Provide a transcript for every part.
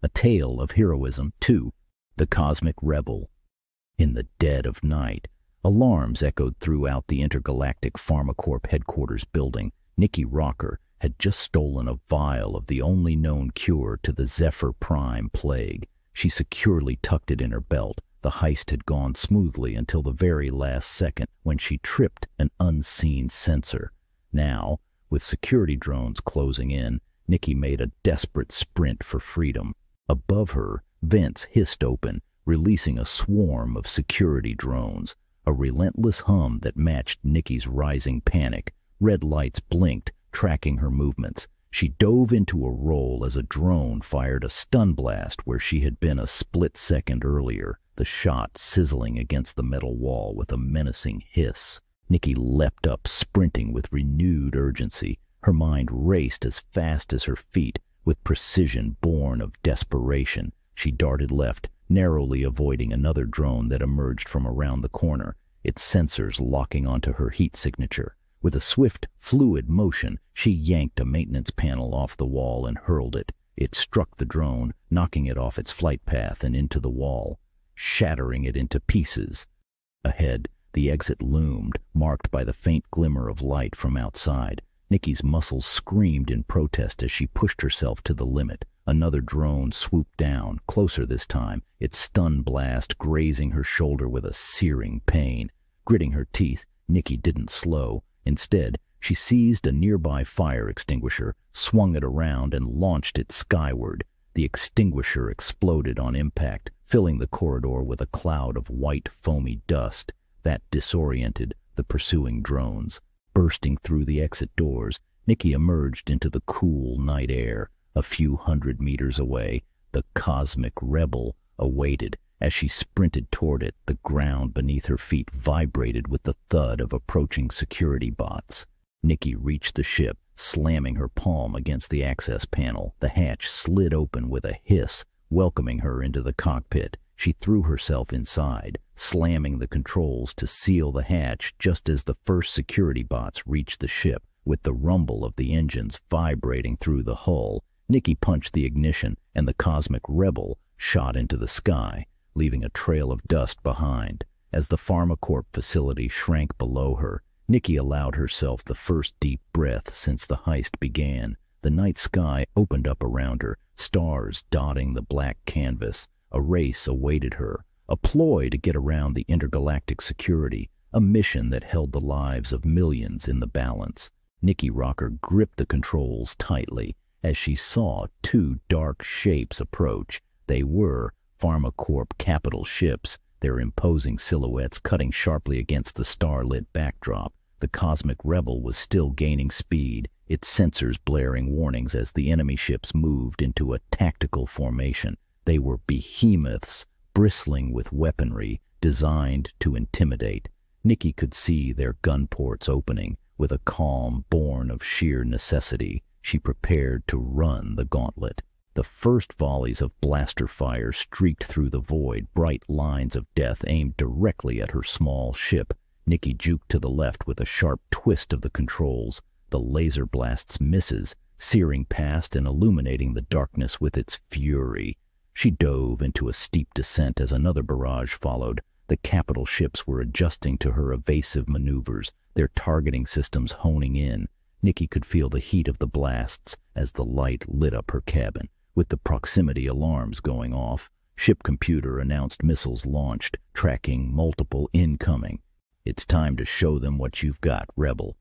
A Tale of Heroism 2, The Cosmic Rebel. In the dead of night, alarms echoed throughout the intergalactic PharmaCorp headquarters building. B.N.Rocker had just stolen a vial of the only known cure to the Zephyr Prime plague. She securely tucked it in her belt. The heist had gone smoothly until the very last second when she tripped an unseen sensor. Now, with security drones closing in, Nikki made a desperate sprint for freedom. Above her, vents hissed open, releasing a swarm of security drones, a relentless hum that matched Nikki's rising panic. Red lights blinked, tracking her movements. She dove into a roll as a drone fired a stun blast where she had been a split second earlier, the shot sizzling against the metal wall with a menacing hiss. Nikki leapt up, sprinting with renewed urgency. Her mind raced as fast as her feet, with precision born of desperation. She darted left, narrowly avoiding another drone that emerged from around the corner, its sensors locking onto her heat signature. With a swift, fluid motion, she yanked a maintenance panel off the wall and hurled it. It struck the drone, knocking it off its flight path and into the wall, shattering it into pieces. Ahead, the exit loomed, marked by the faint glimmer of light from outside. Nikki's muscles screamed in protest as she pushed herself to the limit. Another drone swooped down, closer this time, its stun blast grazing her shoulder with a searing pain. Gritting her teeth, Nikki didn't slow. Instead, she seized a nearby fire extinguisher, swung it around, and launched it skyward. The extinguisher exploded on impact, filling the corridor with a cloud of white, foamy dust that disoriented the pursuing drones. Bursting through the exit doors, Nikki emerged into the cool night air. A few hundred meters away, the Cosmic Rebel awaited. As she sprinted toward it, the ground beneath her feet vibrated with the thud of approaching security bots. Nikki reached the ship, slamming her palm against the access panel. The hatch slid open with a hiss, welcoming her into the cockpit. She threw herself inside, slamming the controls to seal the hatch just as the first security bots reached the ship. With the rumble of the engines vibrating through the hull, Nikki punched the ignition, and the Cosmic Rebel shot into the sky, leaving a trail of dust behind. As the PharmaCorp facility shrank below her, Nikki allowed herself the first deep breath since the heist began. The night sky opened up around her, stars dotting the black canvas. A race awaited her, a ploy to get around the intergalactic security, a mission that held the lives of millions in the balance. B.N.Rocker gripped the controls tightly as she saw two dark shapes approach. They were PharmaCorp capital ships, their imposing silhouettes cutting sharply against the star-lit backdrop. The Cosmic Rebel was still gaining speed, its sensors blaring warnings as the enemy ships moved into a tactical formation. They were behemoths, bristling with weaponry designed to intimidate. Nikki could see their gun ports opening. With a calm born of sheer necessity, she prepared to run the gauntlet. The first volleys of blaster fire streaked through the void, bright lines of death aimed directly at her small ship. Nikki juked to the left with a sharp twist of the controls. The laser blast's misses, searing past and illuminating the darkness with its fury. She dove into a steep descent as another barrage followed. The capital ships were adjusting to her evasive maneuvers, their targeting systems honing in. Nikki could feel the heat of the blasts as the light lit up her cabin. With the proximity alarms going off, ship computer announced missiles launched, tracking multiple incoming. "It's time to show them what you've got, Rebel."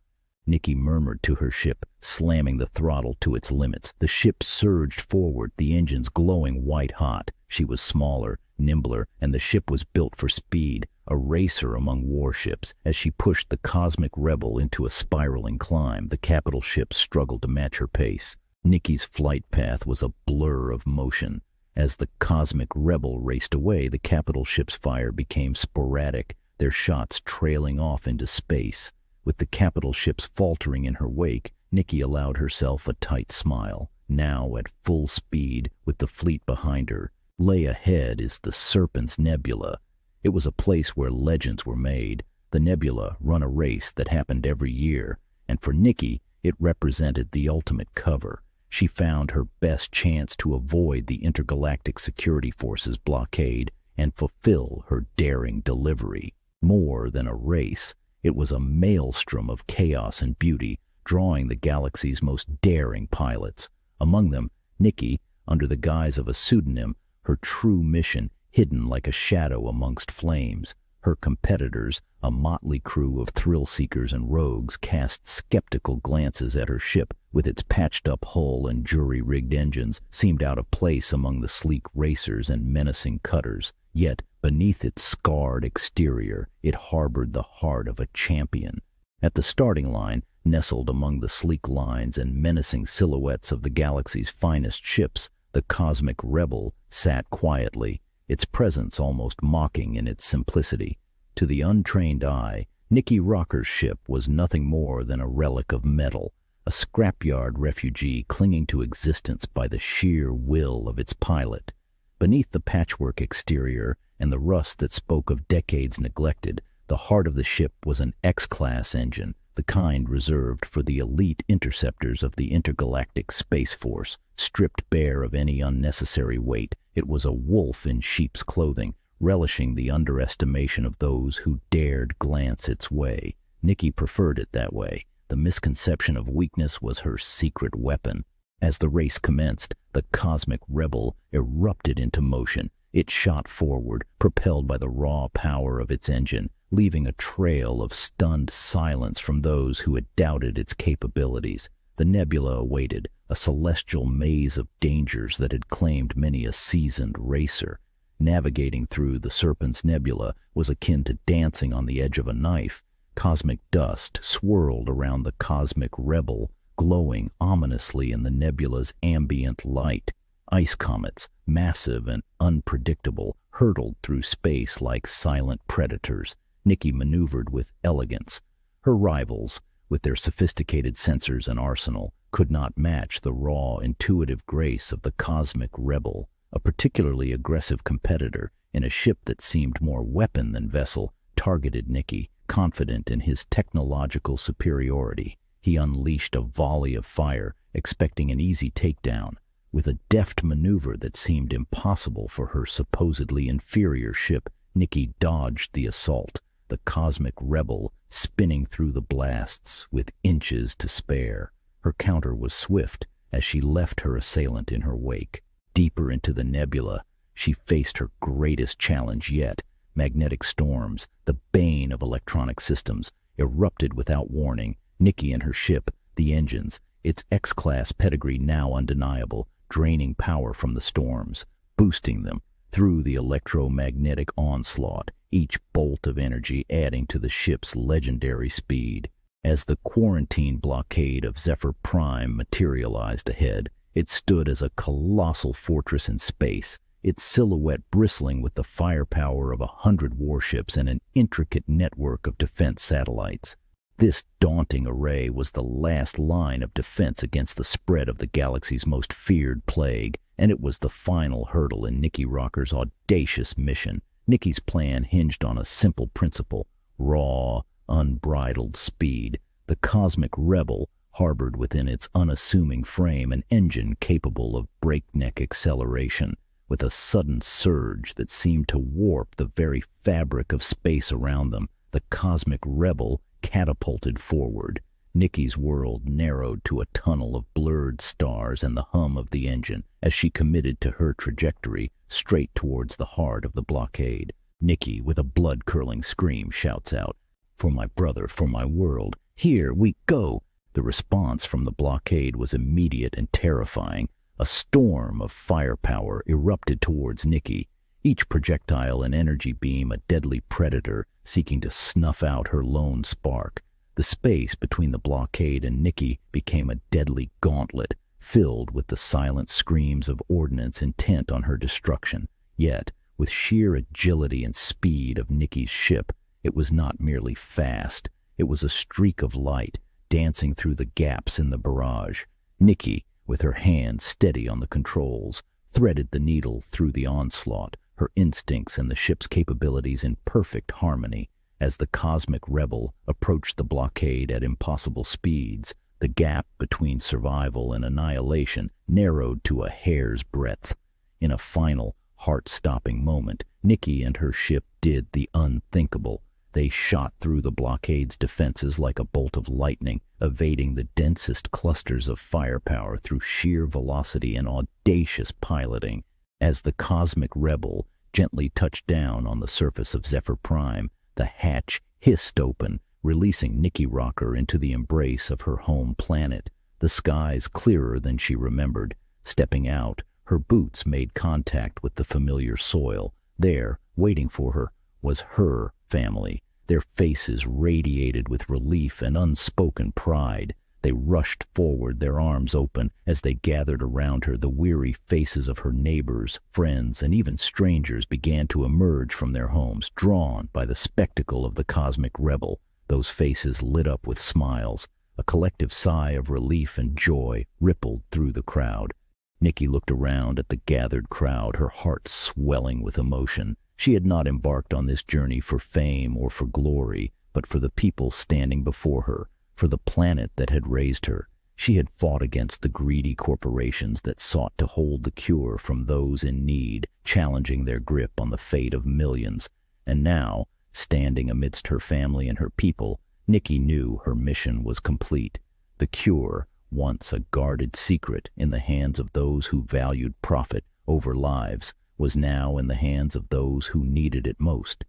Nikki murmured to her ship, slamming the throttle to its limits. The ship surged forward, the engines glowing white-hot. She was smaller, nimbler, and the ship was built for speed, a racer among warships. As she pushed the Cosmic Rebel into a spiraling climb, the capital ships struggled to match her pace. Nikki's flight path was a blur of motion. As the Cosmic Rebel raced away, the capital ship's fire became sporadic, their shots trailing off into space. With the capital ships faltering in her wake, Nikki allowed herself a tight smile. Now at full speed, with the fleet behind her, lay ahead is the Serpent's Nebula. It was a place where legends were made. The nebula run a race that happened every year, and for Nikki, it represented the ultimate cover. She found her best chance to avoid the Intergalactic Security Force's blockade and fulfill her daring delivery. More than a race, it was a maelstrom of chaos and beauty, drawing the galaxy's most daring pilots. Among them, Nikki, under the guise of a pseudonym, her true mission hidden like a shadow amongst flames. Her competitors, a motley crew of thrill-seekers and rogues, cast skeptical glances at her ship, with its patched-up hull and jury-rigged engines, seemed out of place among the sleek racers and menacing cutters. Yet, beneath its scarred exterior, it harbored the heart of a champion. At the starting line, nestled among the sleek lines and menacing silhouettes of the galaxy's finest ships, the cosmic rebel sat quietly, its presence almost mocking in its simplicity. To the untrained eye, B.N.Rocker's ship was nothing more than a relic of metal, a scrapyard refugee clinging to existence by the sheer will of its pilot. Beneath the patchwork exterior and the rust that spoke of decades neglected, the heart of the ship was an X-class engine, the kind reserved for the elite interceptors of the Intergalactic Space Force. Stripped bare of any unnecessary weight, it was a wolf in sheep's clothing, relishing the underestimation of those who dared glance its way. Nikki preferred it that way. The misconception of weakness was her secret weapon. As the race commenced, the cosmic rebel erupted into motion. It shot forward, propelled by the raw power of its engine, leaving a trail of stunned silence from those who had doubted its capabilities. The nebula awaited, a celestial maze of dangers that had claimed many a seasoned racer. Navigating through the Serpent's Nebula was akin to dancing on the edge of a knife. Cosmic dust swirled around the cosmic rebel, glowing ominously in the nebula's ambient light. Ice comets, massive and unpredictable, hurtled through space like silent predators. Nikki maneuvered with elegance. Her rivals, with their sophisticated sensors and arsenal, could not match the raw, intuitive grace of the cosmic rebel. A particularly aggressive competitor, in a ship that seemed more weapon than vessel, targeted Nikki, confident in his technological superiority. He unleashed a volley of fire, expecting an easy takedown. With a deft maneuver that seemed impossible for her supposedly inferior ship, Nikki dodged the assault, the cosmic rebel spinning through the blasts with inches to spare. Her counter was swift as she left her assailant in her wake. Deeper into the nebula, she faced her greatest challenge yet. Magnetic storms, the bane of electronic systems, erupted without warning. Nikki and her ship, the engines, its X-class pedigree now undeniable, draining power from the storms, boosting them through the electromagnetic onslaught, each bolt of energy adding to the ship's legendary speed. As the quarantine blockade of Zephyr Prime materialized ahead, it stood as a colossal fortress in space, its silhouette bristling with the firepower of 100 warships and an intricate network of defense satellites. This daunting array was the last line of defense against the spread of the galaxy's most feared plague, and it was the final hurdle in B.N.Rocker's audacious mission. Nikki's plan hinged on a simple principle: raw, unbridled speed. The cosmic rebel harbored within its unassuming frame an engine capable of breakneck acceleration. With a sudden surge that seemed to warp the very fabric of space around them, the cosmic rebel catapulted forward. Nikki's world narrowed to a tunnel of blurred stars and the hum of the engine as she committed to her trajectory straight towards the heart of the blockade. Nikki, with a blood-curdling scream, shouts out, "For my brother, for my world, here we go!" The response from the blockade was immediate and terrifying. A storm of firepower erupted towards Nikki, each projectile an energy beam, a deadly predator seeking to snuff out her lone spark. The space between the blockade and Nikki became a deadly gauntlet, filled with the silent screams of ordnance intent on her destruction. Yet, with sheer agility and speed of Nikki's ship, it was not merely fast. It was a streak of light, dancing through the gaps in the barrage. Nikki, with her hand steady on the controls, threaded the needle through the onslaught, her instincts and the ship's capabilities in perfect harmony. As the cosmic rebel approached the blockade at impossible speeds, the The gap between survival and annihilation narrowed to a hair's breadth. In a final, heart-stopping moment, Nikki and her ship did the unthinkable. They shot through the blockade's defenses like a bolt of lightning, evading the densest clusters of firepower through sheer velocity and audacious piloting. As the cosmic rebel gently touched down on the surface of Zephyr Prime, the hatch hissed open, releasing B.N.Rocker into the embrace of her home planet, the skies clearer than she remembered. Stepping out, her boots made contact with the familiar soil. There, waiting for her, was her family. Their faces radiated with relief and unspoken pride. They rushed forward, their arms open, as they gathered around her. The weary faces of her neighbors, friends, and even strangers began to emerge from their homes, drawn by the spectacle of the cosmic rebel. Those faces lit up with smiles. A collective sigh of relief and joy rippled through the crowd. Nikki looked around at the gathered crowd, her heart swelling with emotion. She had not embarked on this journey for fame or for glory, but for the people standing before her, for the planet that had raised her. She had fought against the greedy corporations that sought to hold the cure from those in need, challenging their grip on the fate of millions. And now, standing amidst her family and her people, Nikki knew her mission was complete. The cure, once a guarded secret in the hands of those who valued profit over lives, was now in the hands of those who needed it most.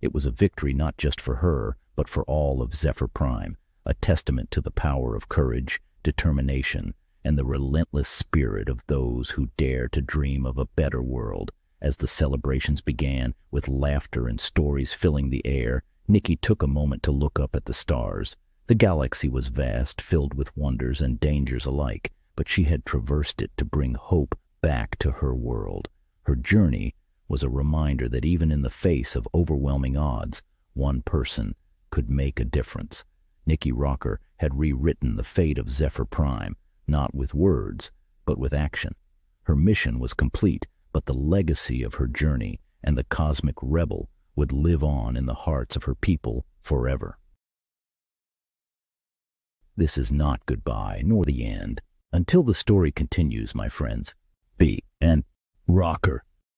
It was a victory not just for her, but for all of Zephyr Prime, a testament to the power of courage, determination, and the relentless spirit of those who dare to dream of a better world. As the celebrations began, with laughter and stories filling the air, Nikki took a moment to look up at the stars. The galaxy was vast, filled with wonders and dangers alike, but she had traversed it to bring hope back to her world. Her journey was a reminder that even in the face of overwhelming odds, one person could make a difference. B.N.Rocker had rewritten the fate of Zephyr Prime, not with words, but with action. Her mission was complete, but the legacy of her journey and the cosmic rebel would live on in the hearts of her people forever. This is not goodbye, nor the end. Until the story continues, my friends. B.N.Rocker.